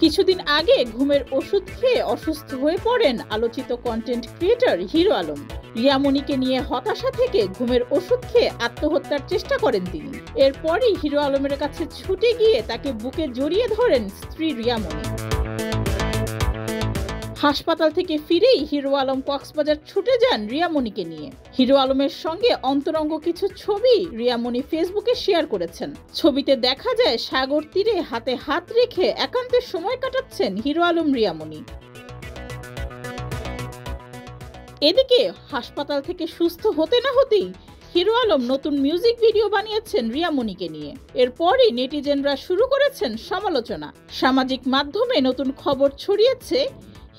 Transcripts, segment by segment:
কিছুদিন আগে ঘুমের ওষুধ খেয়ে অসুস্থ হয়ে পড়েন আলোচিত কন্টেন্ট ক্রিয়েটর হিরো আলম। রিয়ামণিকে নিয়ে হতাশা থেকে ঘুমের ওষুধ খেয়ে আত্মহত্যার চেষ্টা করেন তিনি। এরপরই হিরো আলমের কাছে ছুটে গিয়ে তাকে বুকে জড়িয়ে ধরেন স্ত্রী রিয়ামণি। হাসপাতাল থেকে ফিরেই হিরো আলম কক্সবাজার ছুটে যান রিয়ামণিকে নিয়ে। হিরো আলমের সঙ্গে অন্তরঙ্গ কিছু ছবি রিয়ামণি ফেসবুকে শেয়ার করেছেন। ছবিতে দেখা যায় সাগর তীরে হাতে হাত রেখে একান্তে সময় কাটাচ্ছেন হিরো আলম রিয়ামণি। এদিকে হাসপাতাল থেকে সুস্থ হতে না হতেই হিরো আলম নতুন মিউজিক ভিডিও বানিয়েছেন রিয়ামণিকে নিয়ে। এরপরই নেটিজেনরা শুরু করেছেন সমালোচনা। সামাজিক মাধ্যমে নতুন খবর ছড়িয়েছে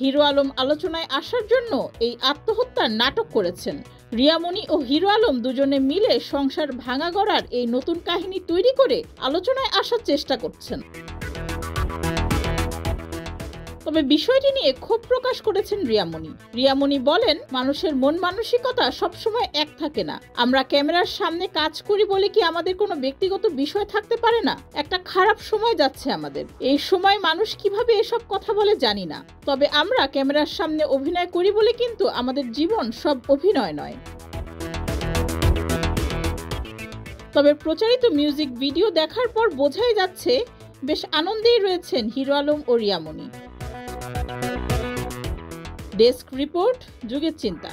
হিরো আলম আলোচনায় আসার জন্য এই আত্মহত্যার নাটক করেছেন। রিয়ামণি ও হিরো আলম দুজনে মিলে সংসার ভাঙা গড়ার এই নতুন কাহিনী তৈরি করে আলোচনায় আসার চেষ্টা করছেন। তবে বিষয়টি নিয়ে ক্ষোভ প্রকাশ করেছেন রিয়ামণি বলেন, মানুষের মন মানসিকতা সবসময় এক থাকে না। আমরা ক্যামেরার সামনে কাজ করি বলে কি আমাদের কোনো ব্যক্তিগত বিষয় থাকতে পারে না? একটা খারাপ সময় যাচ্ছে আমাদের, এই সময় মানুষ কিভাবে এসব কথা বলে জানি না। তবে আমরা ক্যামেরার সামনে অভিনয় করি বলে কিন্তু আমাদের জীবন সব অভিনয় নয়। তবে প্রচারিত মিউজিক ভিডিও দেখার পর বোঝাই যাচ্ছে বেশ আনন্দেই রয়েছেন হিরো আলম ও রিয়ামণি। ডেস্ক রিপোর্ট, যুগের চিন্তা।